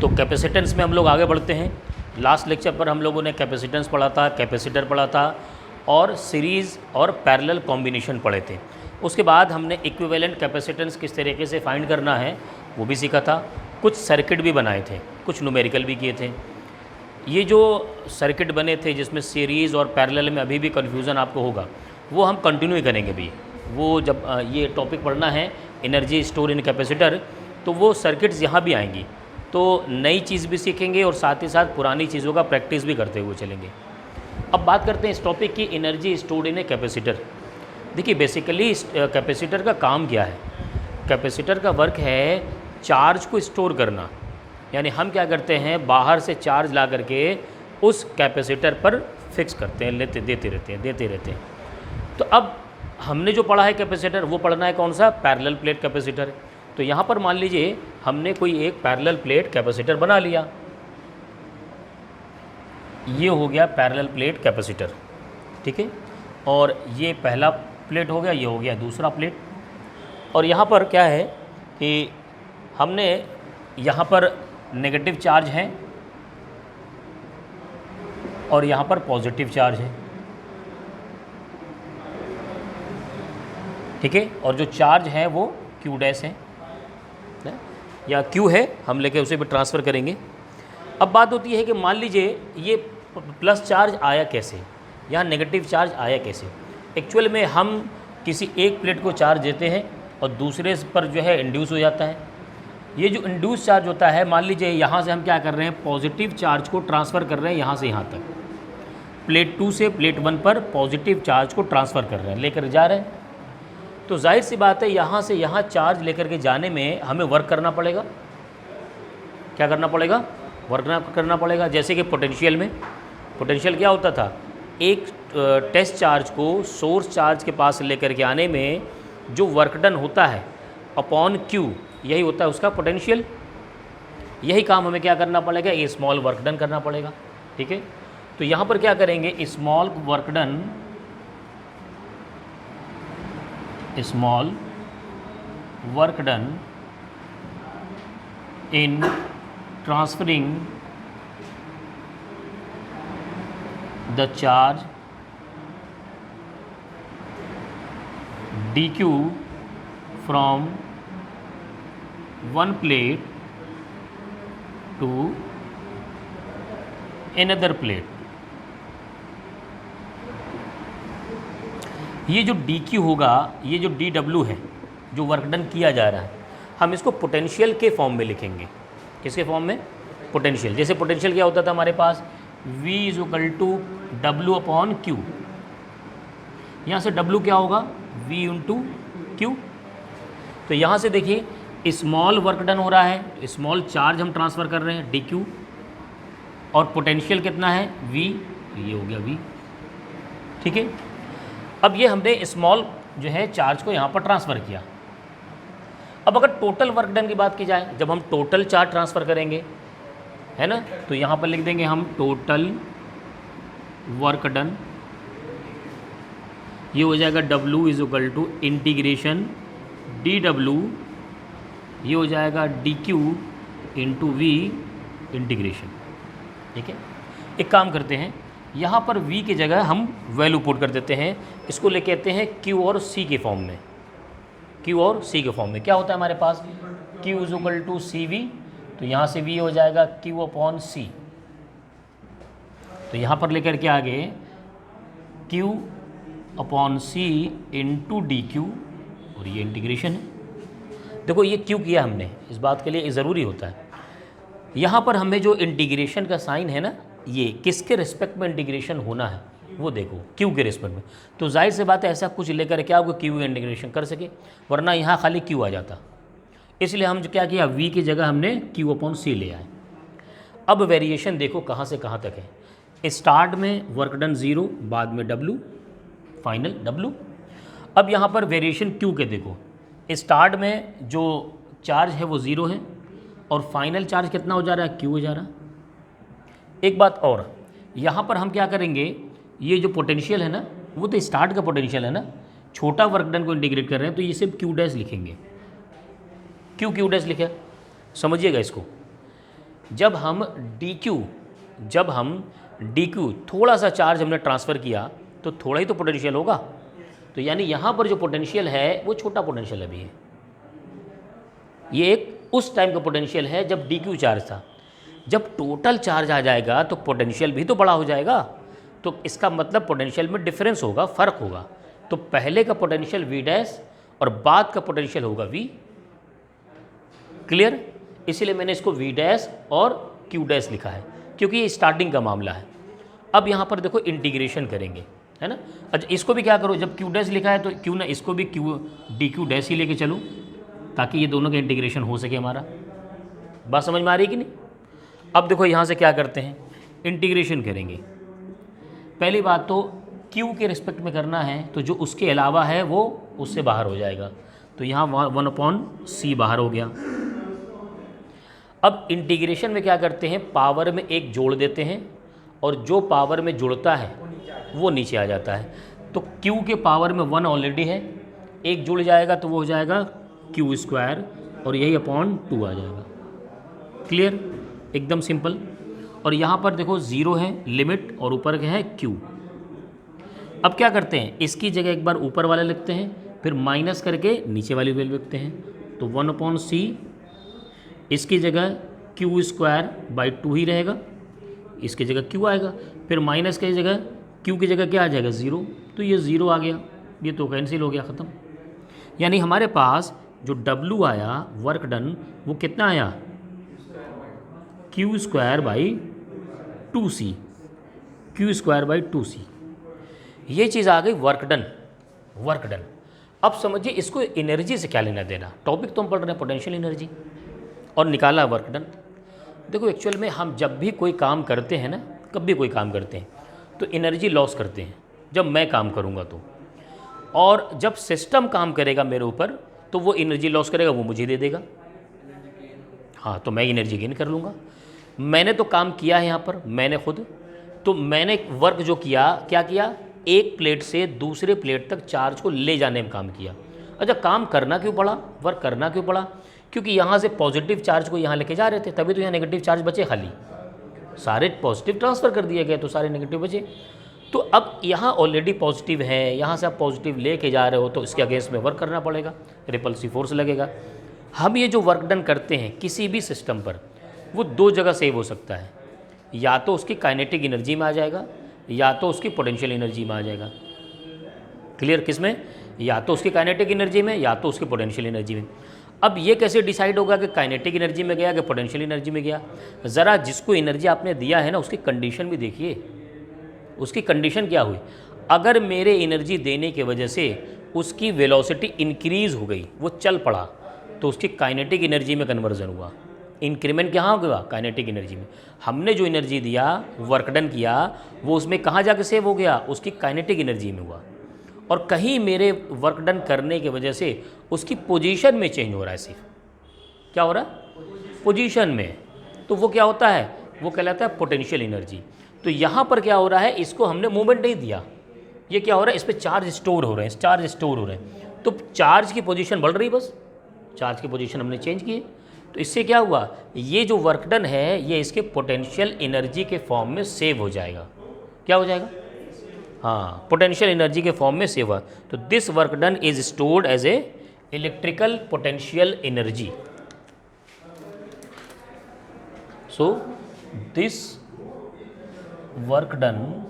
तो कैपेसिटेंस में हम लोग आगे बढ़ते हैं। लास्ट लेक्चर पर हम लोगों ने कैपेसिटेंस पढ़ा था, कैपेसिटर पढ़ा था और सीरीज़ और पैरेलल कॉम्बिनेशन पढ़े थे। उसके बाद हमने इक्विवेलेंट कैपेसिटेंस किस तरीके से फाइंड करना है वो भी सीखा था। कुछ सर्किट भी बनाए थे, कुछ न्यूमेरिकल भी किए थे। ये जो सर्किट बने थे जिसमें सीरीज़ और पैरेलल में अभी भी कन्फ्यूज़न आपको होगा, वो हम कंटिन्यू करेंगे भी। वो जब ये टॉपिक पढ़ना है एनर्जी स्टोर इन कैपेसिटर, तो वो सर्किट्स यहाँ भी आएंगी, तो नई चीज़ भी सीखेंगे और साथ ही साथ पुरानी चीज़ों का प्रैक्टिस भी करते हुए चलेंगे। अब बात करते हैं इस टॉपिक की, energy stored in a capacitor. देखिए बेसिकली कैपेसिटर का काम क्या है। कैपेसिटर का वर्क है चार्ज को स्टोर करना, यानी हम क्या करते हैं बाहर से चार्ज ला करके उस कैपेसिटर पर फिक्स करते हैं, देते रहते हैं। तो अब हमने जो पढ़ा है कैपेसिटर, वो पढ़ना है कौन सा, पैरेलल प्लेट कैपेसिटर। तो यहाँ पर मान लीजिए हमने कोई एक पैरेलल प्लेट कैपेसिटर बना लिया, ये हो गया पैरेलल प्लेट कैपेसिटर, ठीक है। और ये पहला प्लेट हो गया, ये हो गया दूसरा प्लेट। और यहाँ पर क्या है कि हमने यहाँ पर नेगेटिव चार्ज है और यहाँ पर पॉजिटिव चार्ज है, ठीक है। और जो चार्ज है वो Q डैश है या Q है, हम लेके उसे भी ट्रांसफ़र करेंगे। अब बात होती है कि मान लीजिए ये प्लस चार्ज आया कैसे, यहाँ नेगेटिव चार्ज आया कैसे। एक्चुअल में हम किसी एक प्लेट को चार्ज देते हैं और दूसरे पर जो है इंड्यूस हो जाता है। ये जो इंड्यूस चार्ज होता है, मान लीजिए यहाँ से हम क्या कर रहे हैं, पॉजिटिव चार्ज को ट्रांसफ़र कर रहे हैं यहाँ से यहाँ तक, प्लेट 2 से प्लेट 1 पर पॉजिटिव चार्ज को ट्रांसफ़र कर रहे हैं, लेकर जा रहे हैं। तो जाहिर सी बात है यहाँ से यहाँ चार्ज लेकर के जाने में हमें वर्क करना पड़ेगा। क्या करना पड़ेगा, वर्क करना पड़ेगा। जैसे कि पोटेंशियल में, पोटेंशियल क्या होता था, एक टेस्ट चार्ज को सोर्स चार्ज के पास लेकर के आने में जो वर्क डन होता है अपॉन Q, यही होता है उसका पोटेंशियल। यही काम हमें क्या करना पड़ेगा, ये स्मॉल वर्क डन करना पड़ेगा, ठीक है। तो यहाँ पर क्या करेंगे, small work done in transferring the charge dq from one plate to another plate। ये जो dq होगा, ये जो dw है, जो वर्क डन किया जा रहा है, हम इसको पोटेंशियल के फॉर्म में लिखेंगे। किसके फॉर्म में, पोटेंशियल। जैसे पोटेंशियल क्या होता था हमारे पास, v = w अपॉन q। यहाँ से w क्या होगा, v × q। तो यहाँ से देखिए स्मॉल वर्क डन हो रहा है, स्मॉल चार्ज हम ट्रांसफ़र कर रहे हैं dq, और पोटेंशियल कितना है v, ये हो गया v, ठीक है। अब ये हमने स्मॉल जो है चार्ज को यहाँ पर ट्रांसफ़र किया। अब अगर टोटल वर्क डन की बात की जाए, जब हम टोटल चार्ज ट्रांसफ़र करेंगे, है ना, तो यहाँ पर लिख देंगे हम टोटल वर्क डन। ये हो जाएगा W = इंटीग्रेशन dW, ये हो जाएगा dq × V इंटीग्रेशन, ठीक है। एक काम करते हैं, यहाँ पर V की जगह हम वैल्यू पुट कर देते हैं, इसको ले कहते हैं Q और C के फॉर्म में। Q और C के फॉर्म में क्या होता है हमारे पास, Q = CV, तो यहाँ से V हो जाएगा Q/C। तो यहाँ पर लेकर के आगे Q/C × dq, और ये इंटीग्रेशन है। देखो ये क्यों किया हमने, इस बात के लिए ये ज़रूरी होता है। यहाँ पर हमें जो इंटीग्रेशन का साइन है ना, ये किसके रिस्पेक्ट में इंटीग्रेशन होना है वो देखो, क्यू के रिस्पेक्ट में। तो जाहिर सी बात है ऐसा कुछ लेकर के आपको क्यू इंटीग्रेशन कर सके, वरना यहाँ खाली क्यू आ जाता। इसलिए हम जो क्या किया, वी की जगह हमने Q/C ले आए। अब वेरिएशन देखो कहाँ से कहाँ तक है। स्टार्ट में वर्क डन 0, बाद में W, फाइनल W। अब यहाँ पर वेरिएशन Q के देखो, स्टार्ट में जो चार्ज है वो 0 है और फाइनल चार्ज कितना हो जा रहा है, Q हो जा रहा है। एक बात और, यहाँ पर हम क्या करेंगे, ये जो पोटेंशियल है ना, वो तो स्टार्ट का पोटेंशियल है ना, छोटा वर्क डन को इंटीग्रेट कर रहे हैं तो ये सिर्फ Q डैश लिखेंगे। क्यों Q डैश लिखा, समझिएगा इसको। जब हम डी क्यू थोड़ा सा चार्ज हमने ट्रांसफ़र किया तो थोड़ा ही तो पोटेंशियल होगा। तो यानी यहाँ पर जो पोटेंशियल है वो छोटा पोटेंशियल अभी है। ये एक उस टाइम का पोटेंशियल है जब डी क्यू चार्ज था। जब टोटल चार्ज आ जाएगा तो पोटेंशियल भी तो बड़ा हो जाएगा। तो इसका मतलब पोटेंशियल में डिफरेंस होगा, फ़र्क होगा। तो पहले का पोटेंशियल वी डैश और बाद का पोटेंशियल होगा वी। क्लियर? इसीलिए मैंने इसको वी डैश और क्यू डैश लिखा है, क्योंकि ये स्टार्टिंग का मामला है। अब यहाँ पर देखो इंटीग्रेशन करेंगे, है ना। अच्छा, इसको भी क्या करो, जब क्यू डैश लिखा है तो क्यों ना इसको भी क्यू डी क्यू डैश ही लेके चलूँ, ताकि ये दोनों का इंटीग्रेशन हो सके हमारा। बात समझ में आ रही है कि नहीं? अब देखो यहाँ से क्या करते हैं, इंटीग्रेशन करेंगे। पहली बात तो क्यू के रिस्पेक्ट में करना है, तो जो उसके अलावा है वो उससे बाहर हो जाएगा। तो यहाँ 1/c बाहर हो गया। अब इंटीग्रेशन में क्या करते हैं, पावर में एक जोड़ देते हैं और जो पावर में जुड़ता है वो नीचे आ जाता है। तो q के पावर में 1 ऑलरेडी है, एक जुड़ जाएगा तो वो हो जाएगा q² और यही अपॉन 2 आ जाएगा। क्लियर? एकदम सिंपल। और यहाँ पर देखो 0 है लिमिट और ऊपर के है q। अब क्या करते हैं, इसकी जगह एक बार ऊपर वाला लिखते हैं, फिर माइनस करके नीचे वाली वैल्यू लिखते हैं। तो 1/c, इसकी जगह q²/2 ही रहेगा, इसकी जगह q आएगा, फिर माइनस की जगह q की जगह क्या आ जाएगा 0, तो ये 0 आ गया, ये तो कैंसिल हो गया, ख़त्म। यानी हमारे पास जो W आया वर्क डन वो कितना आया, q²/2c, q²/2c। ये चीज़ आ गई वर्क डन। अब समझिए इसको एनर्जी से क्या लेना देना, टॉपिक तो हम पढ़ रहे हैं पोटेंशियल एनर्जी, और निकाला वर्क डन। देखो एक्चुअल में हम जब भी कोई काम करते हैं ना, कभी कोई काम करते हैं तो एनर्जी लॉस करते हैं, जब मैं काम करूँगा तो, और जब सिस्टम काम करेगा मेरे ऊपर तो वो एनर्जी लॉस करेगा, वो मुझे दे देगा। हाँ, तो मैं एनर्जी गेन कर लूँगा। मैंने तो काम किया है यहाँ पर, मैंने खुद, तो मैंने वर्क जो किया, क्या किया, एक प्लेट से दूसरे प्लेट तक चार्ज को ले जाने में काम किया। अच्छा, काम करना क्यों पड़ा, वर्क करना क्यों पड़ा, क्योंकि यहाँ से पॉजिटिव चार्ज को यहाँ लेके जा रहे थे, तभी तो यहाँ नेगेटिव चार्ज बचे खाली, सारे पॉजिटिव ट्रांसफ़र कर दिए गए तो सारे नेगेटिव बचे। तो अब यहाँ ऑलरेडी पॉजिटिव है, यहाँ से आप पॉजिटिव लेके जा रहे हो तो इसके अगेंस्ट में वर्क करना पड़ेगा, रिपल्सिव फोर्स लगेगा। हम ये जो वर्क डन करते हैं किसी भी सिस्टम पर, वो दो जगह सेव हो सकता है, या तो उसकी काइनेटिक एनर्जी में आ जाएगा या तो उसकी पोटेंशियल एनर्जी में आ जाएगा। क्लियर? किस में, या तो उसकी काइनेटिक एनर्जी में या तो उसकी पोटेंशियल एनर्जी में। अब ये कैसे डिसाइड होगा कि काइनेटिक एनर्जी में गया कि पोटेंशियल एनर्जी में गया? ज़रा जिसको एनर्जी आपने दिया है ना उसकी कंडीशन भी देखिए, उसकी कंडीशन क्या हुई। अगर मेरे एनर्जी देने की वजह से उसकी वेलोसिटी इंक्रीज़ हो गई, वो चल पड़ा, तो उसकी काइनेटिक एनर्जी में कन्वर्जन हुआ। इंक्रीमेंट कहाँ हुआ, काइनेटिक एनर्जी में। हमने जो एनर्जी दिया, वर्क डन किया, वो उसमें कहाँ जाके सेव हो गया, उसकी काइनेटिक एनर्जी में हुआ। और कहीं मेरे वर्क डन करने की वजह से उसकी पोजीशन में चेंज हो रहा है, सिर्फ क्या हो रहा है, पोजीशन में, तो वो क्या होता है, वो कहलाता है पोटेंशियल एनर्जी। तो यहाँ पर क्या हो रहा है, इसको हमने मूवमेंट नहीं दिया, ये क्या हो रहा है, इस पर चार्ज स्टोर हो रहे हैं, चार्ज स्टोर हो रहे हैं, तो चार्ज की पोजीशन बढ़ रही, बस चार्ज की पोजीशन हमने चेंज की। तो इससे क्या हुआ, ये जो वर्क डन है ये इसके पोटेंशियल एनर्जी के फॉर्म में सेव हो जाएगा। क्या हो जाएगा, हाँ, पोटेंशियल एनर्जी के फॉर्म में सेव हुआ। तो this work done is stored as a electrical potential energy. So this work done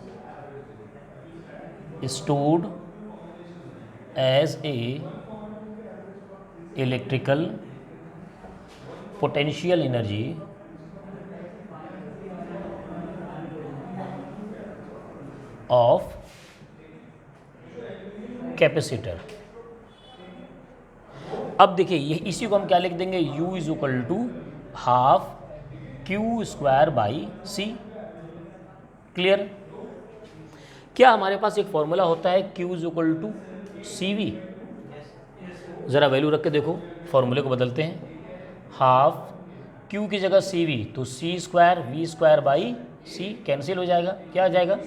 stored as a electrical potential energy of capacitor. अब देखिए ये इसी को हम क्या लिख देंगे, U is equal to half Q²/C। Clear? क्या हमारे पास एक फॉर्मूला होता है Q is equal to CV? ज़रा वैल्यू रख के देखो, फॉर्मूले को बदलते हैं, हाफ Q की जगह CV, तो C² V²/C कैंसिल हो जाएगा, क्या आ जाएगा,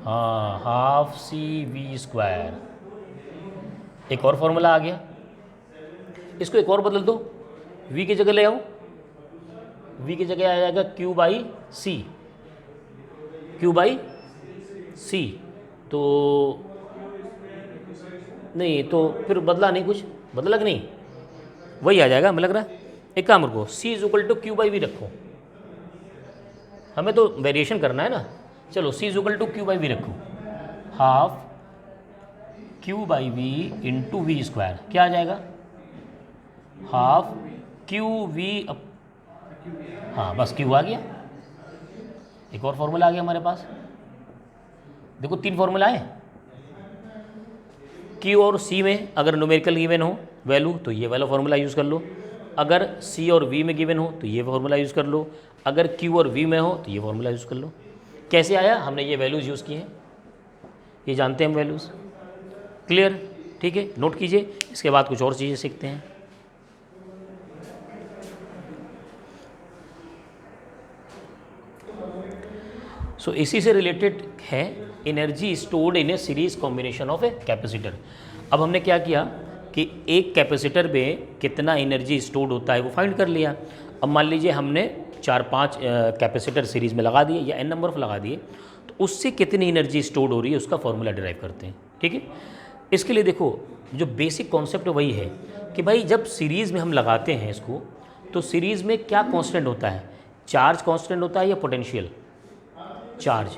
हाँ, हाफ CV²। एक और फॉर्मूला आ गया, इसको एक और बदल दो, V की जगह ले आओ, V की जगह आ जाएगा Q by c, Q by c. तो नहीं, तो फिर बदला नहीं, कुछ बदला कि नहीं, वही आ जाएगा हमें लग रहा है। एक काम रखो, C is equal to q by v रखो, हमें तो वेरिएशन करना है ना। चलो C is equal to q by v रखो, half q by v into v square, क्या आ जाएगा, हाफ क्यू वी, हाँ बस क्यू आ गया। एक और फॉर्मूला आ गया हमारे पास, देखो 3 फॉर्मूला है। क्यू और सी में अगर न्यूमेरिकल गिवन हो वैल्यू तो ये वाला फॉर्मूला यूज़ कर लो, अगर सी और वी में गिवन हो तो ये फॉर्मूला यूज़ कर लो, अगर क्यू और वी में हो तो ये फॉर्मूला यूज़ कर लो। कैसे आया, हमने ये वैल्यूज़ यूज़ किए हैं, ये जानते हैं हम वैल्यूज़। क्लियर, ठीक है, नोट कीजिए। इसके बाद कुछ और चीज़ें सीखते हैं। सो इसी से रिलेटेड है energy stored in A series combination of a capacitor. अब हमने क्या किया कि एक कैपेसिटर में कितना एनर्जी स्टोर्ड होता है वो फाइंड कर लिया। अब मान लीजिए हमने 4-5 कैपेसिटर सीरीज़ में लगा दिए या n नंबर ऑफ लगा दिए, तो उससे कितनी एनर्जी स्टोर्ड हो रही है उसका फॉर्मूला डिराइव करते हैं। ठीक है, इसके लिए देखो जो बेसिक कॉन्सेप्ट वही है कि भाई जब सीरीज़ में हम लगाते हैं इसको, तो सीरीज़ में क्या कांस्टेंट होता है, चार्ज कांस्टेंट होता है या पोटेंशियल चार्ज।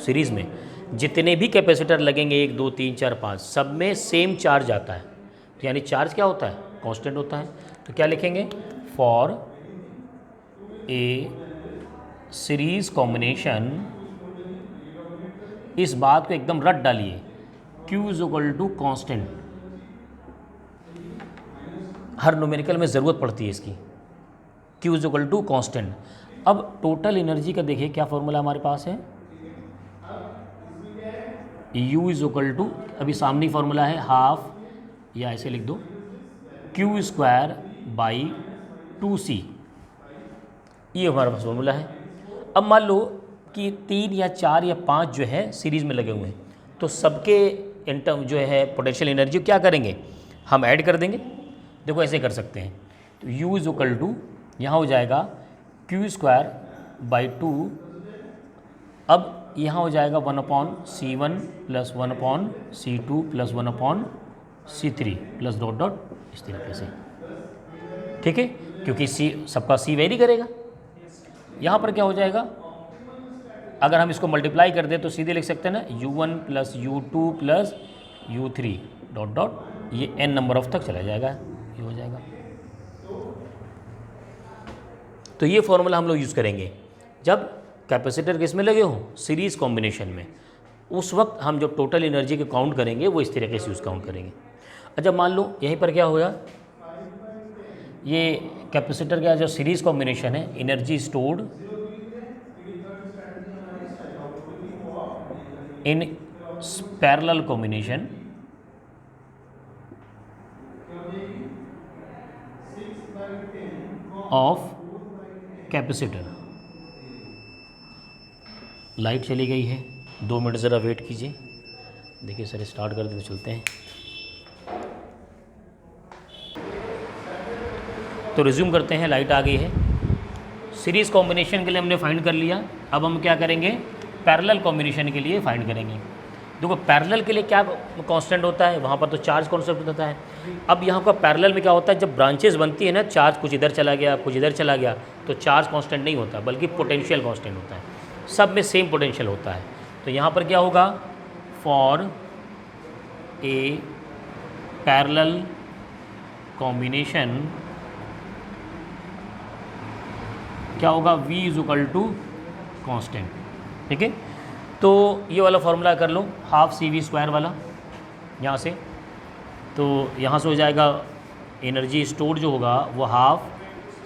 सीरीज़ में जितने भी कैपेसिटर लगेंगे 1 2 3 4 5 सब में सेम चार्ज आता है, तो यानी चार्ज क्या होता है, कांस्टेंट होता है। तो क्या लिखेंगे, फॉर ए सीरीज कॉम्बिनेशन, इस बात को एकदम रट डालिए, Q is equal to constant. हर न्यूमेरिकल में ज़रूरत पड़ती है इसकी, Q is equal to constant. अब टोटल एनर्जी का देखिए क्या फॉर्मूला हमारे पास है, U इज इक्वल टू, अभी सामने फॉर्मूला है हाफ, या ऐसे लिख दो Q स्क्वायर बाई 2C, ये हमारे पास फॉर्मूला है। अब मान लो कि 3 या 4 या 5 जो है सीरीज़ में लगे हुए हैं, तो सबके इंटर्म जो है पोटेंशियल एनर्जी क्या करेंगे, हम ऐड कर देंगे। देखो ऐसे कर सकते हैं, तो U इज इक्वल टू यहाँ हो जाएगा Q स्क्वायर बाई 2, अब यहाँ हो जाएगा 1/C1 plus 1/C2 plus 1/C3 plus dot dot इस तरीके से। ठीक है, क्योंकि C सबका C वेरी करेगा। यहाँ पर क्या हो जाएगा, अगर हम इसको मल्टीप्लाई कर दें तो सीधे लिख सकते हैं ना, U1 plus U2 plus U3 dot dot, ये n नंबर ऑफ तक चला जाएगा, ये हो जाएगा। तो ये फॉर्मूला हम लोग यूज़ करेंगे जब कैपेसिटर किस में लगे हों, सीरीज़ कॉम्बिनेशन में। उस वक्त हम जो टोटल एनर्जी के काउंट करेंगे वो इस तरीके से यूज़ काउंट करेंगे। अच्छा मान लो यहीं पर क्या होगा, ये कैपेसिटर का जो सीरीज़ कॉम्बिनेशन है, energy stored in parallel combination of capacitor. Light चली गई है, 2 मिनट ज़रा वेट कीजिए। देखिए सर स्टार्ट कर देते चलते हैं। तो रिज्यूम करते हैं, लाइट आ गई है। सीरीज़ कॉम्बिनेशन के लिए हमने फाइंड कर लिया, अब हम क्या करेंगे, पैरेलल कॉम्बिनेशन के लिए फाइंड करेंगे। देखो पैरेलल के लिए क्या कांस्टेंट होता है, वहाँ पर तो चार्ज कांस्टेंट होता है। अब यहाँ का पैरेलल में क्या होता है, जब ब्रांचेस बनती है ना, चार्ज कुछ इधर चला गया कुछ इधर चला गया, तो चार्ज कांस्टेंट नहीं होता बल्कि पोटेंशियल कांस्टेंट होता है, सब में सेम पोटेंशियल होता है। तो यहाँ पर क्या होगा, फॉर ए पैरेलल कॉम्बिनेशन क्या होगा, V is equal to constant. ठीक है, तो ये वाला फॉर्मूला कर लो, हाफ CV स्क्वायर वाला यहाँ से, तो यहाँ से हो जाएगा एनर्जी स्टोर जो होगा वो हाफ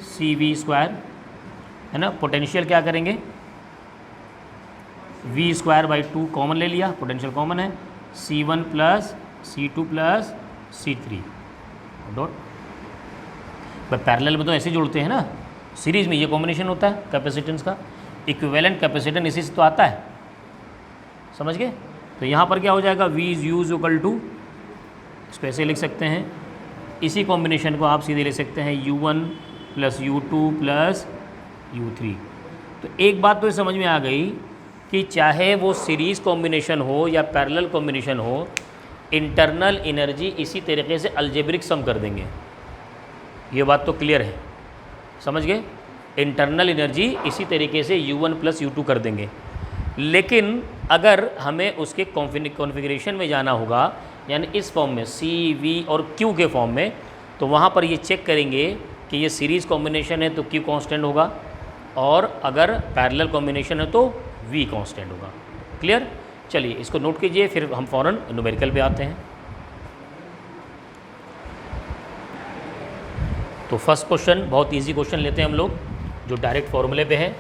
CV स्क्वायर है ना। पोटेंशियल क्या करेंगे, V स्क्वायर बाई 2 कॉमन ले लिया, पोटेंशियल कॉमन है, C1 plus C2 plus C3 dot. Parallel में तो ऐसे जोड़ते हैं ना, सीरीज़ में ये कॉम्बिनेशन होता है कैपेसिटेंस का, इक्विवेलेंट कैपेसिटेंस इसी से तो आता है, समझ गए। तो यहाँ पर क्या हो जाएगा, V is use equal to, इसको ऐसे लिख सकते हैं, इसी कॉम्बिनेशन को आप सीधे लिख सकते हैं U1 plus U2 plus U3। तो एक बात तो समझ में आ गई कि चाहे वो सीरीज़ कॉम्बिनेशन हो या पैरेलल कॉम्बिनेशन हो, इंटरनल एनर्जी इसी तरीके से अलजेब्रिक सम कर देंगे। ये बात तो क्लियर है, समझ गए? इंटरनल एनर्जी इसी तरीके से U1 + U2 कर देंगे। लेकिन अगर हमें उसके कॉन्फ़िगरेशन में जाना होगा, यानी इस फॉर्म में C, V और Q के फॉर्म में, तो वहाँ पर ये चेक करेंगे कि ये सीरीज़ कॉम्बिनेशन है तो Q कांस्टेंट होगा, और अगर पैरेलल कॉम्बिनेशन है तो V कांस्टेंट होगा। क्लियर? चलिए इसको नोट कीजिए, फिर हम फ़ौरन न्यूमेरिकल पे आते हैं। तो फर्स्ट क्वेश्चन बहुत इजी क्वेश्चन लेते हैं हम लोग, जो डायरेक्ट फॉर्मूले पे है।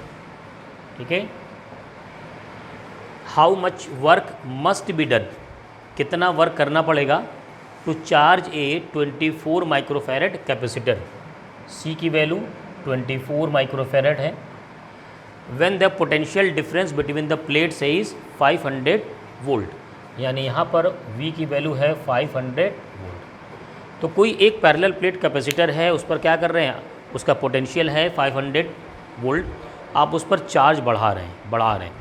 ठीक है, how much work must be done, कितना वर्क करना पड़ेगा to charge a 24 microfarad capacitor. C की वैल्यू 24 माइक्रोफैरेड है। When the potential difference between the plates is 500 volt, यानी यहाँ पर V की वैल्यू है 500 वोल्ट। तो कोई एक पैरेलल प्लेट कैपेसिटर है, उस पर क्या कर रहे हैं, उसका पोटेंशियल है 500 वोल्ट, आप उस पर चार्ज बढ़ा रहे हैं।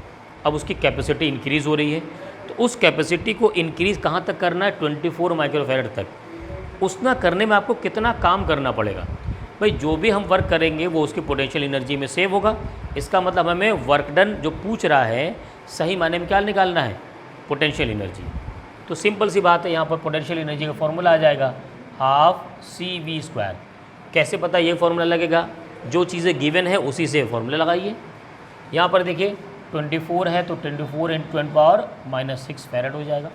अब उसकी कैपेसिटी इंक्रीज़ हो रही है, तो उस कैपेसिटी को इंक्रीज़ कहाँ तक करना है, 24 माइक्रोफैरेड तक। उतना करने में आपको कितना काम करना पड़ेगा भाई? जो भी हम वर्क करेंगे वो उसकी पोटेंशियल एनर्जी में सेव होगा। इसका मतलब हमें वर्क डन जो पूछ रहा है सही मायने में क्या निकालना है, पोटेंशियल एनर्जी। तो सिंपल सी बात है, यहाँ पर पोटेंशियल एनर्जी का फॉर्मूला आ जाएगा ½ CV²। कैसे पता ये फॉर्मूला लगेगा, जो चीज़ें गिवन है उसी से फॉर्मूला लगाइए। यहाँ पर देखिए 24 है तो 24 × 10⁻⁻6 फैरेड हो जाएगा।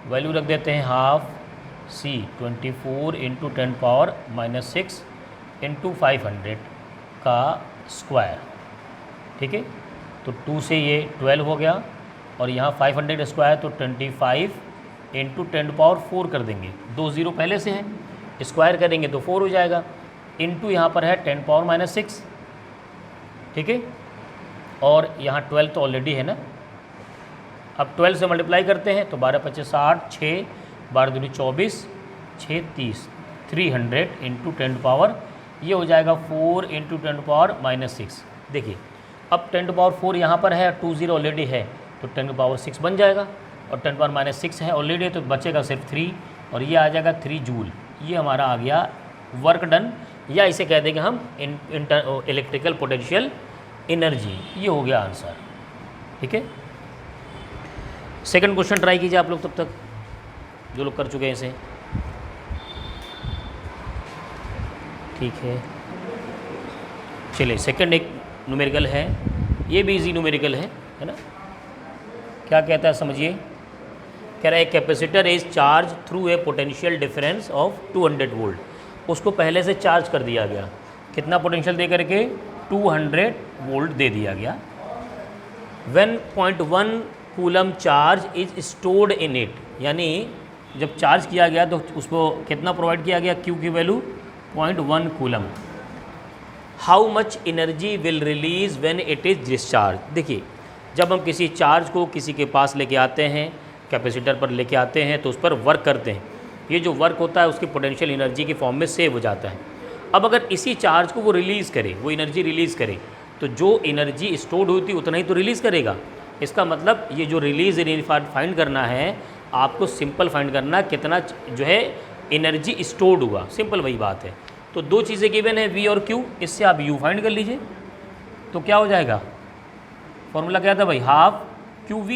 वैल्यू रख देते हैं ½ C, 24 × 10⁻⁻6 × 500 का स्क्वायर। ठीक है, तो 2 से ये 12 हो गया, और यहाँ 500 स्क्वायर तो 25 × 10⁻4 कर देंगे। 2 0 पहले से हैं, स्क्वायर करेंगे तो 4 हो जाएगा, इंटू यहाँ पर है 10⁻⁻6। ठीक है, और यहाँ 12 तो ऑलरेडी है ना। अब 12 से मल्टीप्लाई करते हैं तो 12 × 5 = 60, 6 12 दूनी 24, 6 30, 300 × 10⁻, ये हो जाएगा 4 × 10⁻⁻6। देखिए अब 10⁻4 यहाँ पर है, 2 0 ऑलरेडी है तो 10⁻6 बन जाएगा, और 10⁻⁻6 है ऑलरेडी तो बचेगा सिर्फ 3, और ये आ जाएगा 3 जूल। ये हमारा आ गया वर्क डन, या इसे कह देंगे हम इलेक्ट्रिकल पोटेंशियल एनर्जी। ये हो गया आंसर। ठीक है, सेकंड क्वेश्चन ट्राई कीजिए आप लोग तब तक, जो लोग कर चुके हैं इसे। ठीक है, चलिए सेकंड एक न्यूमेरिकल है, ये भी इजी न्यूमेरिकल है ना। क्या कहता है समझिए, कह रहा है capacitor is charge through a potential difference of 200 volt. उसको पहले से चार्ज कर दिया गया, कितना पोटेंशियल दे करके, 200 वोल्ट दे दिया गया। When 0.1 coulomb charge is stored in it, यानी जब चार्ज किया गया तो उसको कितना प्रोवाइड किया गया, Q की value 0.1 coulomb. How much energy will release when it is discharge. देखिए जब हम किसी चार्ज को किसी के पास लेके आते हैं, कैपेसिटर पर लेके आते हैं, तो उस पर वर्क करते हैं, ये जो वर्क होता है उसकी पोटेंशियल एनर्जी की फॉर्म में सेव हो जाता है। अब अगर इसी चार्ज को वो रिलीज़ करे, वो एनर्जी रिलीज़ करे, तो जो एनर्जी स्टोर्ड हुई थी उतना ही तो रिलीज़ करेगा। इसका मतलब ये जो रिलीज़ फाइंड करना है, आपको सिंपल फाइंड करना कितना जो है एनर्जी स्टोर्ड हुआ, सिंपल वही बात है। तो दो चीज़ें गिवन है V और Q, इससे आप U फाइंड कर लीजिए। तो क्या हो जाएगा, फॉर्मूला क्या था भाई, ½QV,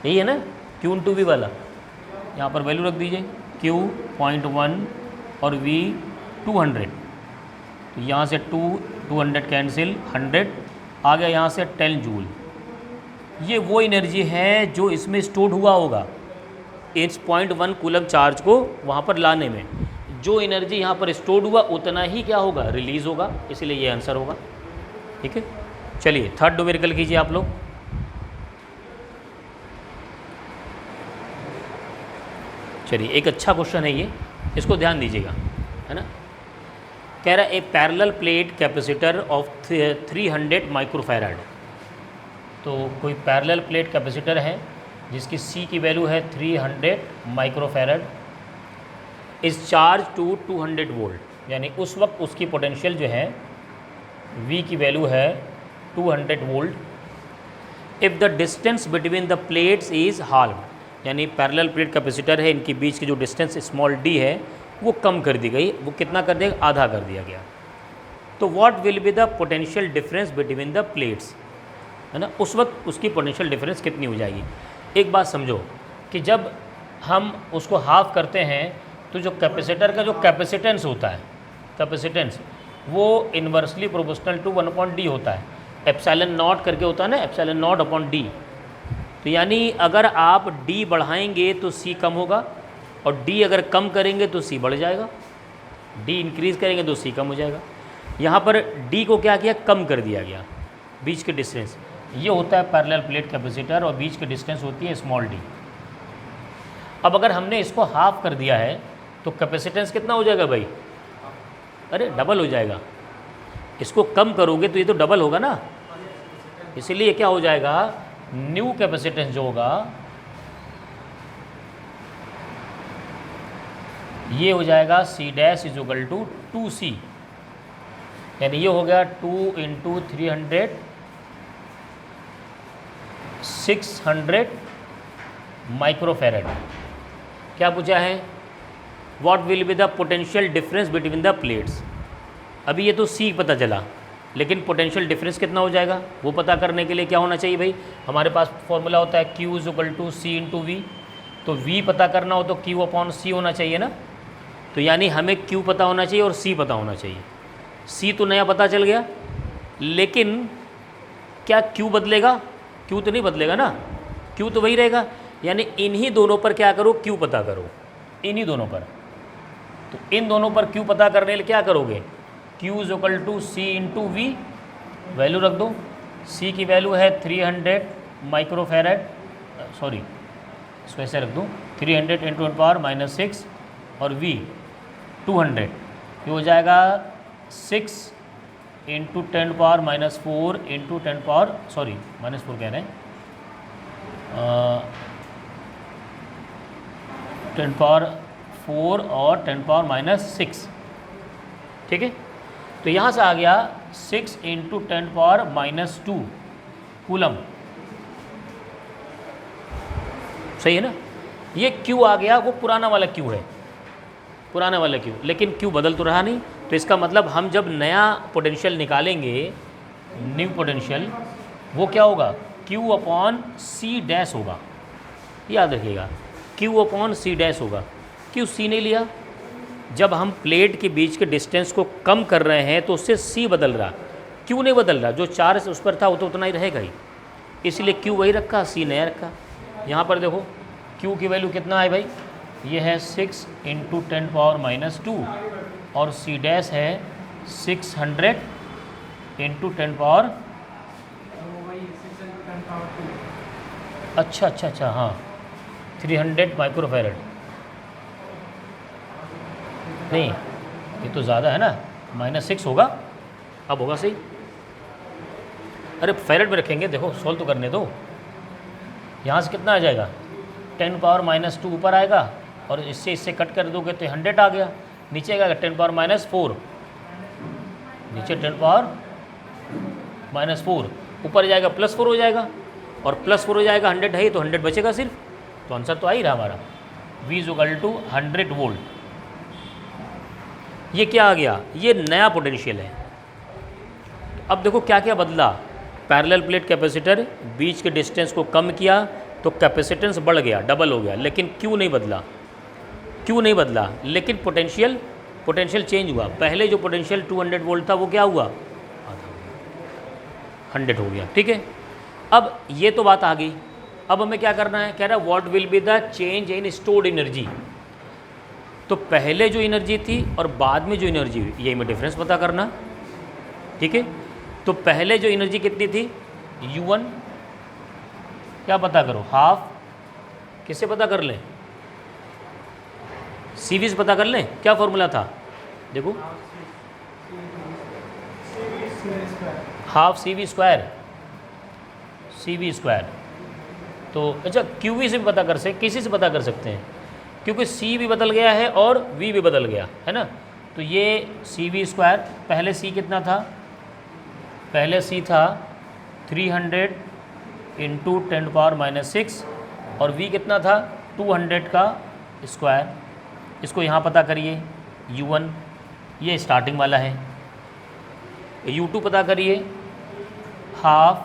यही है ना, Q × V वाला। यहाँ पर वैल्यू रख दीजिए, Q 0.1 और V 200। तो यहाँ से 200 कैंसिल, 100 आ गया, यहाँ से 10 जूल। ये वो एनर्जी है जो इसमें स्टोर्ड हुआ होगा, इस 0.1 कूलम चार्ज को वहाँ पर लाने में। जो एनर्जी यहाँ पर स्टोर्ड हुआ उतना ही क्या होगा, रिलीज़ होगा, इसीलिए ये आंसर होगा। ठीक है, चलिए थर्ड न्यूमेरिकल कीजिए आप लोग। चलिए एक अच्छा क्वेश्चन है ये, इसको ध्यान दीजिएगा, है ना। कह रहा है a parallel plate capacitor of 300 microfarad. तो कोई पैरेलल प्लेट कैपेसिटर है जिसकी C की वैल्यू है 300 माइक्रोफैराड, इस चार्ज टू 200 वोल्ट, यानी उस वक्त उसकी पोटेंशियल जो है V की वैल्यू है 200 volt. If the distance between the plates is halve, यानी पैरेलल प्लेट कैपेसिटर है, इनके बीच की जो डिस्टेंस स्मॉल d है वो कम कर दी गई। वो कितना कर दिया? आधा कर दिया गया। तो what will be the potential difference between the plates, है ना, उस वक्त उसकी पोटेंशियल डिफरेंस कितनी हो जाएगी। एक बात समझो कि जब हम उसको हाफ करते हैं तो जो कैपेसिटर का जो कैपेसिटेंस होता है, कैपेसिटेंस वो इन्वर्सली प्रोपोर्शनल टू 1/d होता है। एप्सिलॉन नॉट करके होता है ना, एप्सिलॉन नॉट अपॉन d। तो यानी अगर आप d बढ़ाएंगे तो c कम होगा, और d अगर कम करेंगे तो c बढ़ जाएगा, d इंक्रीज़ करेंगे तो c कम हो जाएगा। यहाँ पर d को क्या किया? कम कर दिया गया, बीच के डिस्टेंस। ये होता है पैरेलल प्लेट कैपेसिटर, और बीच की डिस्टेंस होती है स्मॉल d। अब अगर हमने इसको हाफ कर दिया है तो कैपेसिटेंस कितना हो जाएगा भाई? अरे डबल हो जाएगा। इसको कम करोगे तो ये तो डबल होगा ना, इसीलिए क्या हो जाएगा? न्यू कैपेसिटेंस जो होगा ये हो जाएगा C dash is equal to 2C, यानी ये हो गया 2 × 300 600 माइक्रोफैरड। क्या पूछा है? What will be the potential difference between the plates. अभी ये तो C पता चला, लेकिन पोटेंशियल डिफरेंस कितना हो जाएगा वो पता करने के लिए क्या होना चाहिए भाई? हमारे पास फॉर्मूला होता है Q is equal to C × V। तो V पता करना हो तो Q अपॉन C होना चाहिए ना। तो यानी हमें Q पता होना चाहिए और C पता होना चाहिए। C तो नया पता चल गया, लेकिन क्या Q बदलेगा? Q तो नहीं बदलेगा ना, Q तो वही रहेगा। यानी इन्हीं दोनों पर क्या करो? Q पता करो, इन्हीं दोनों पर। तो इन दोनों पर Q पता करने के लिए क्या करोगे? Q is equal to C × V, value रख दो। C की वैल्यू है 300 माइक्रोफैरड, सॉरी इसको ऐसे रख दूँ, 300 × 10⁻⁶, और V 200। ये हो जाएगा 6 × 10⁻⁴ × 10 सॉरी -4 कह रहे हैं, 10⁴ और 10⁻⁶, ठीक है। तो यहाँ से आ गया 6 × 10⁻⁻² कूलम, सही है ना। ये Q आ गया, वो पुराना वाला Q है, पुराना वाला Q, लेकिन Q बदल तो रहा नहीं। तो इसका मतलब हम जब नया पोटेंशियल निकालेंगे, न्यू पोटेंशियल, वो क्या होगा? Q अपॉन C डैश होगा, याद रखिएगा, Q अपॉन C डैश होगा। क्यों C नहीं लिया? जब हम प्लेट के बीच के डिस्टेंस को कम कर रहे हैं तो उससे C बदल रहा, Q नहीं बदल रहा। जो चार्ज उस पर था वो तो उतना ही रहेगा ही, इसलिए Q वही रखा, C नया रखा। यहाँ पर देखो Q की वैल्यू कितना है भाई? ये है 6 × 10⁻⁻², और C डैश है 600 × 10⁻, अच्छा हाँ 300 माइक्रोफैरड। नहीं ये तो ज़्यादा है ना, -6 होगा, अब होगा सही। अरे फैरड में रखेंगे, देखो सोल्व तो करने दो। यहाँ से कितना आ जाएगा? 10⁻⁻² ऊपर आएगा, और इससे कट कर दोगे तो 100 आ गया। नीचे आएगा 10⁻⁴, नीचे 10⁻⁴, ऊपर जाएगा +4 हो जाएगा, और +4 हो जाएगा, 100 है तो 100 बचेगा सिर्फ। तो आंसर तो आ ही रहा हमारा, V is equal to 100 volt. ये क्या आ गया? ये नया पोटेंशियल है। अब देखो क्या क्या बदला। पैरेलल प्लेट कैपेसिटर, बीच के डिस्टेंस को कम किया तो कैपेसिटेंस बढ़ गया, डबल हो गया, लेकिन Q नहीं बदला, Q नहीं बदला, लेकिन पोटेंशियल चेंज हुआ। पहले जो पोटेंशियल 200 वोल्ट था वो क्या हुआ? 100 हो गया, ठीक है। अब ये तो बात आ गई, अब हमें क्या करना है? कह रहा है what will be the change in stored energy. तो पहले जो एनर्जी थी और बाद में जो एनर्जी हुई, यही में डिफरेंस पता करना, ठीक है। तो पहले जो एनर्जी कितनी थी? U1, क्या पता करो? हाफ, किससे पता कर लें? CV से पता कर लें। क्या फॉर्मूला था? देखो, half CV square, CV square. तो अच्छा QV से भी पता कर सकते, किसी से पता कर सकते हैं, क्योंकि C भी बदल गया है और V भी बदल गया है ना। तो ये CV स्क्वायर, पहले C कितना था? पहले c था 300 इंटू 10⁻⁻6 और v कितना था 200 का स्क्वायर। इसको यहाँ पता करिए u1, ये स्टार्टिंग वाला है। u2 पता करिए, half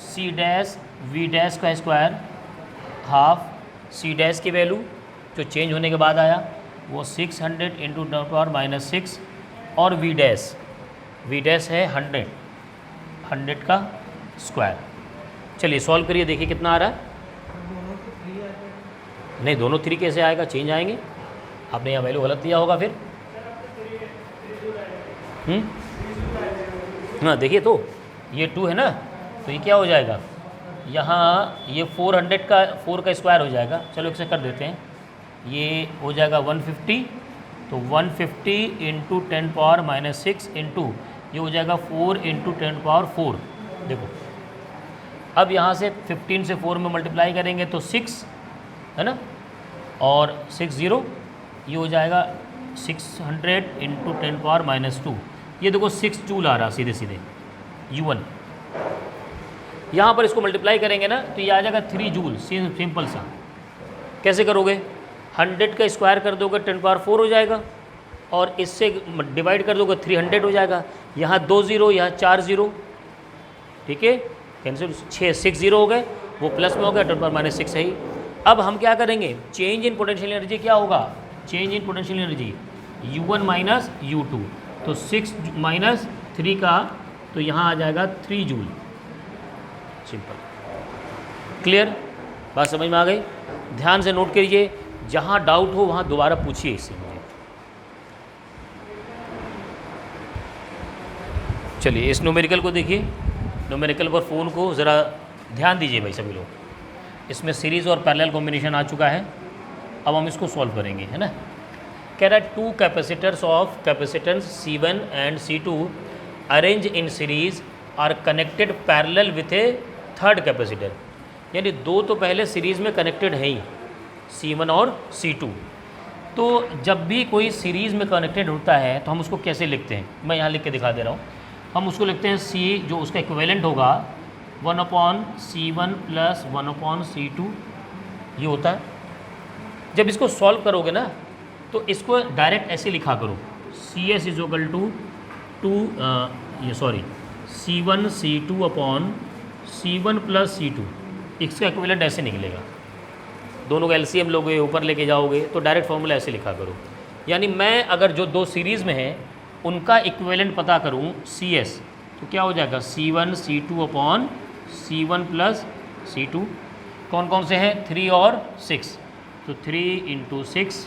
c dash v dash का स्क्वायर, हाफ c डैश की वैल्यू जो चेंज होने के बाद आया वो 600 इंटू 10⁻⁻6 और v डैश है 100 का स्क्वायर। चलिए सॉल्व करिए, देखिए कितना आ रहा है। नहीं, दोनों 3 कैसे आएगा, चेंज आएंगे। आपने यहाँ वैल्यू गलत दिया होगा फिर। हाँ देखिए, तो ये 2 है ना, तो ये क्या हो जाएगा, यहाँ ये 4 का स्क्वायर हो जाएगा। चलो इसे कर देते हैं, ये हो जाएगा 150, तो 150 इंटू 10⁻⁻6 इंटू ये हो जाएगा 4 इंटू 10⁻4। देखो अब यहाँ से 15 से 4 में मल्टीप्लाई करेंगे तो 6 है ना, और 60 ये हो जाएगा 600 इंटू 10⁻⁻2। ये देखो 6 जूल आ रहा सीधे सीधे u1। यहाँ पर इसको मल्टीप्लाई करेंगे ना तो ये आ जाएगा 3 जूल। सिंपल सा कैसे करोगे, 100 का स्क्वायर कर दोगे 10⁻4 हो जाएगा, और इससे डिवाइड कर दोगे 300 हो जाएगा। यहाँ 2 0, यहाँ 4 0, ठीक है, कैंसिल 6 0 हो गए, वो प्लस में हो गया, 10⁻⁻6 है ही। अब हम क्या करेंगे, चेंज इन पोटेंशियल एनर्जी क्या होगा, change in potential energy u1 minus u2, तो 6 माइनस 3 का, तो यहाँ आ जाएगा 3 जूल। सिंपल, क्लियर, बात समझ में आ गई। ध्यान से नोट करिए, जहाँ डाउट हो वहाँ दोबारा पूछिए इससे मुझे। चलिए इस न्यूमेरिकल को देखिए, न्यूमेरिकल पर फ़ोन को ज़रा ध्यान दीजिए भाई सभी लोग। इसमें सीरीज़ और पैरेलल कॉम्बिनेशन आ चुका है, अब हम इसको सॉल्व करेंगे, है ना। कह रहा है 2 capacitors of capacitance C1 and C2 arrange in series are connected parallel with a third capacitor. यानी 2 तो पहले सीरीज़ में कनेक्टेड है ही, C1 और C2। तो जब भी कोई सीरीज़ में कनेक्टेड होता है तो हम उसको कैसे लिखते हैं, मैं यहाँ लिख के दिखा दे रहा हूँ। हम उसको लिखते हैं C, जो उसका इक्विवेलेंट होगा 1/C1 प्लस 1/C2, ये होता है। जब इसको सॉल्व करोगे ना तो इसको डायरेक्ट ऐसे लिखा करो, CS is equal to C1 C2 upon C1 plus C2। इसका इक्विवेलेंट ऐसे निकलेगा, दोनों का LCM लोगे ऊपर लेके जाओगे तो डायरेक्ट फॉर्मूला ऐसे लिखा करो। यानी मैं अगर जो 2 सीरीज़ में हैं उनका इक्विवेलेंट पता करूं CS, तो क्या हो जाएगा C1 C2 upon C1 plus C2। कौन कौन से हैं, 3 और 6, तो 3 इंटू 6,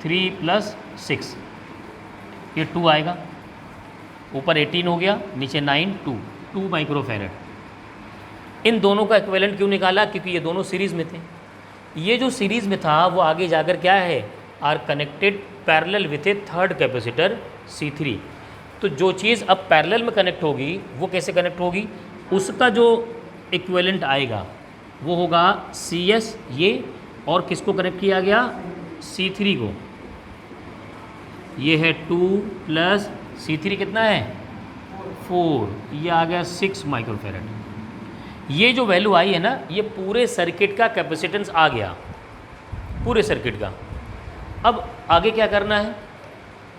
3 प्लस 6, ये 2 आएगा, ऊपर 18 हो गया, नीचे 9, 2 माइक्रोफैरड। इन दोनों का इक्विवेलेंट क्यों निकाला, क्योंकि ये दोनों सीरीज़ में थे। ये जो सीरीज़ में था वो आगे जाकर क्या है, are connected parallel with a third capacitor C3। तो जो चीज़ अब पैरेलल में कनेक्ट होगी वो कैसे कनेक्ट होगी, उसका जो इक्विवेलेंट आएगा वो होगा CS ये, और किसको कनेक्ट किया गया, C3 को। ये है 2 प्लस C3 कितना है 4, ये आ गया 6 माइक्रोफैरड। ये जो वैल्यू आई है ना, ये पूरे सर्किट का कैपेसिटेंस आ गया, पूरे सर्किट का। अब आगे क्या करना है,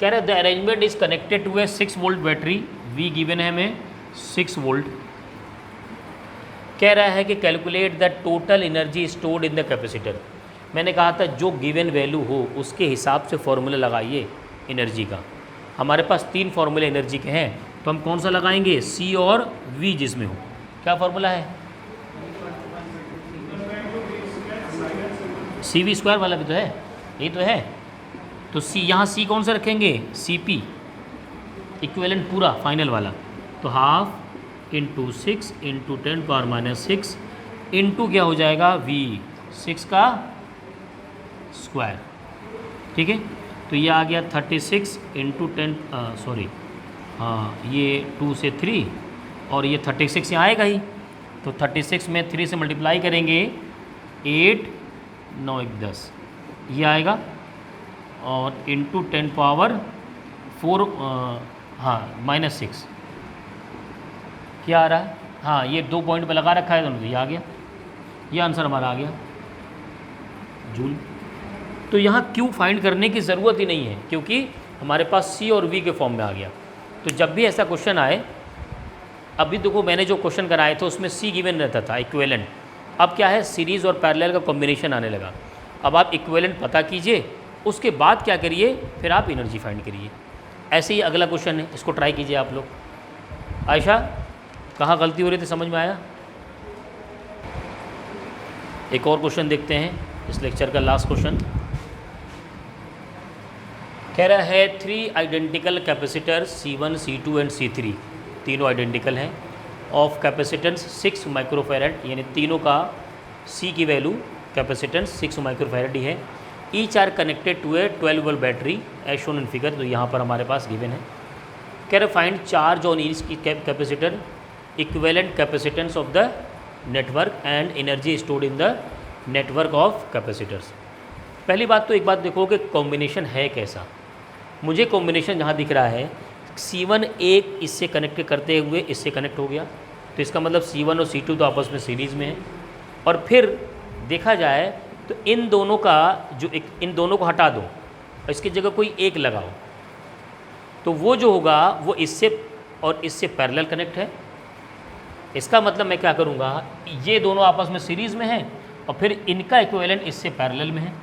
कह रहे हैं the arrangement is connected to a 6 volt battery, V given है हमें 6 वोल्ट। कह रहा है कि calculate the total energy stored in the capacitor. मैंने कहा था जो गिवन वैल्यू हो उसके हिसाब से फॉर्मूला लगाइए एनर्जी का। हमारे पास 3 फार्मूले एनर्जी के हैं, तो हम कौन सा लगाएंगे, C और V जिसमें हो। क्या फार्मूला है, CV² वाला भी तो है, यही तो है। तो C, यहाँ C कौन सा रखेंगे, CP इक्विवेलेंट पूरा फाइनल वाला, तो हाफ इंटू 6 इंटू 10⁻⁻6 इंटू क्या हो जाएगा V, 6 का स्क्वायर, ठीक है। तो ये आ गया 36 इंटू 10, ये 2 से 3 और ये 36 यहाँ आएगा ही, तो 36 में 3 से मल्टीप्लाई करेंगे 8 9 1 10 ये आएगा, और इंटू 10⁻⁴ -6 क्या आ रहा है, हाँ ये 2 पॉइंट पे लगा रखा है दोनों, ये आ गया, ये आंसर हमारा आ गया जूल। तो यहाँ क्यू फाइंड करने की ज़रूरत ही नहीं है क्योंकि हमारे पास सी और वी के फॉर्म में आ गया। तो जब भी ऐसा क्वेश्चन आए, अभी देखो मैंने जो क्वेश्चन कराए थे उसमें सी गिवन रहता था इक्विवेलेंट, अब क्या है सीरीज़ और पैरेलल का कॉम्बिनेशन आने लगा। अब आप इक्विवेलेंट पता कीजिए, उसके बाद क्या करिए, फिर आप एनर्जी फाइंड करिए। ऐसे ही अगला क्वेश्चन है, इसको ट्राई कीजिए आप लोग। आयशा कहाँ गलती हो रही थी, समझ में आया? एक और क्वेश्चन देखते हैं, इस लेक्चर का लास्ट क्वेश्चन। कह रहा है 3 identical capacitor C1, C2 and C3, तीनों आइडेंटिकल हैं, ऑफ कैपेसिटेंस 6 माइक्रोफैरड, यानी तीनों का C की वैल्यू कैपेसिटेंस 6 माइक्रोफैरड ही है। Each are connected to a 12 volt battery as shown in figure, तो यहाँ पर हमारे पास गिवन है। कह रहे फाइंड चार्ज ऑन ईच की capacitor, equivalent capacitance of the network and energy stored in the network of capacitors. पहली बात तो एक बात देखो कि कॉम्बिनेशन है कैसा। मुझे कॉम्बिनेशन जहाँ दिख रहा है C1 एक इससे कनेक्ट करते हुए इससे कनेक्ट हो गया, तो इसका मतलब C1 और C2 तो आपस में सीरीज़ में है। और फिर देखा जाए तो इन दोनों का इन दोनों को हटा दो और इसकी जगह कोई एक लगाओ, तो वो जो होगा वो इससे और इससे पैरेलल कनेक्ट है। इसका मतलब मैं क्या करूँगा, ये दोनों आपस में सीरीज़ में हैं और फिर इनका इक्विवेलेंट इससे पैरेलल में है।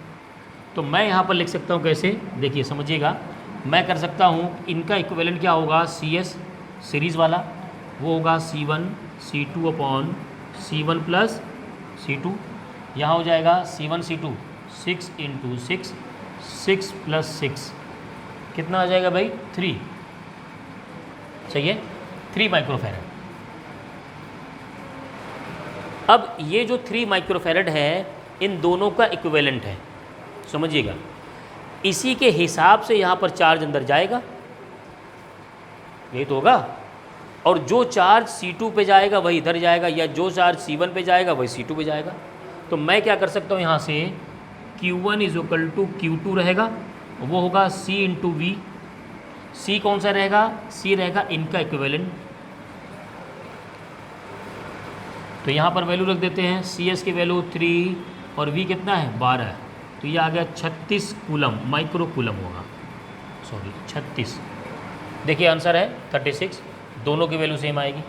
तो मैं यहाँ पर लिख सकता हूँ कैसे, देखिए समझिएगा, मैं कर सकता हूँ इनका इक्विवेलेंट क्या होगा, CS सीरीज़ वाला, वो होगा C1 C2 upon C1 plus C2। यहाँ हो जाएगा C1 C2 6 इंटू 6, 6 प्लस 6 कितना आ जाएगा भाई, 3, सही है, 3 माइक्रोफैरड। अब ये जो 3 माइक्रोफैरड है इन दोनों का इक्विवेलेंट है, समझिएगा। इसी के हिसाब से यहाँ पर चार्ज अंदर जाएगा, यही तो होगा, और जो चार्ज C2 पे जाएगा वही इधर जाएगा, या जो चार्ज C1 पे जाएगा वही C2 पे जाएगा। तो मैं क्या कर सकता हूँ, यहाँ से Q1 is equal to Q2 रहेगा, वो होगा C इंटू V। C कौन सा रहेगा, C रहेगा इनका इक्विवेलेंट। तो यहाँ पर वैल्यू रख देते हैं, CS की वैल्यू 3 और V कितना है 12, तो ये आ गया 36 कूलम, माइक्रो कूलम होगा, सॉरी 36। देखिए आंसर है 36, दोनों की वैल्यू सेम आएगी।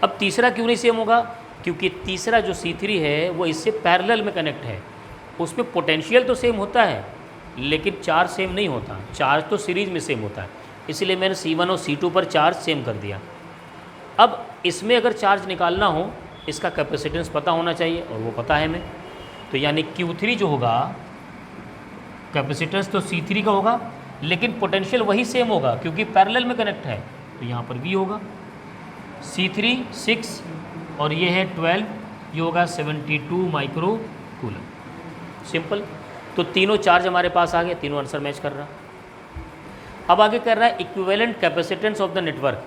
अब तीसरा क्यों नहीं सेम होगा, क्योंकि तीसरा जो C3 है वो इससे पैरेलल में कनेक्ट है, उसमें पोटेंशियल तो सेम होता है लेकिन चार्ज सेम नहीं होता, चार्ज तो सीरीज में सेम होता है, इसलिए मैंने C1 और C2 पर चार्ज सेम कर दिया। अब इसमें अगर चार्ज निकालना हो, इसका कैपेसिटेंस पता होना चाहिए और वो पता है हमें, तो यानी Q3 जो होगा, कैपेसिटेंस तो C3 का होगा लेकिन पोटेंशियल वही सेम होगा क्योंकि पैरेलल में कनेक्ट है, तो यहाँ पर V होगा, C3 6 और ये है 12, ये होगा 72 माइक्रो कूलम, सिंपल। तो तीनों चार्ज हमारे पास आ गए, तीनों आंसर मैच कर रहा। अब आगे कर रहा है equivalent capacitance of the network.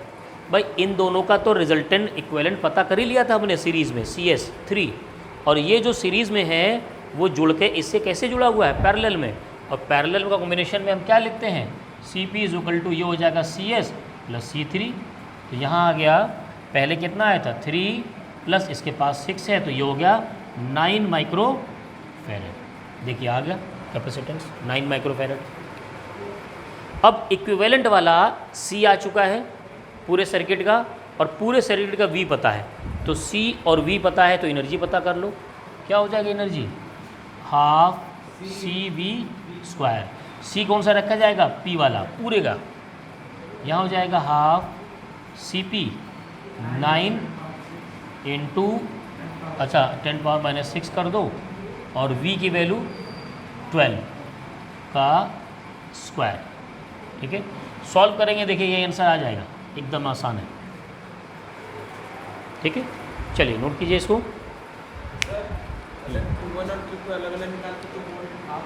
भाई इन दोनों का तो रिजल्टेंट इक्विवेलेंट पता कर ही लिया था हमने सीरीज़ में, CS 3, और ये जो सीरीज़ में है वो जुड़ के इससे कैसे जुड़ा हुआ है, पैरेलल में, और पैरेलल का कॉम्बिनेशन में हम क्या लिखते हैं, CP इज इक्वल टू ये हो जाएगा CS प्लस C3। तो यहाँ आ गया, पहले कितना आया था 3 प्लस इसके पास 6 है, तो ये हो गया 9 माइक्रो फैरड। देखिए आ गया कैपेसिटेंस 9 माइक्रो फैरड। अब इक्विवेलेंट वाला C आ चुका है पूरे सर्किट का, और पूरे सर्किट का V पता है, तो C और V पता है, तो एनर्जी पता कर लो, क्या हो जाएगा एनर्जी, हाफ CV²। C कौन सा रखा जाएगा, P वाला पूरे का, यहाँ हो जाएगा हाफ CP 9 इंटू, अच्छा 10⁻⁻6 कर दो, और V की वैल्यू 12 का स्क्वायर, ठीक है। सॉल्व करेंगे, देखिए ये आंसर आ जाएगा, एकदम आसान है, ठीक है। चलिए नोट कीजिए इसको। अलग अलग निकाल के तो हाफ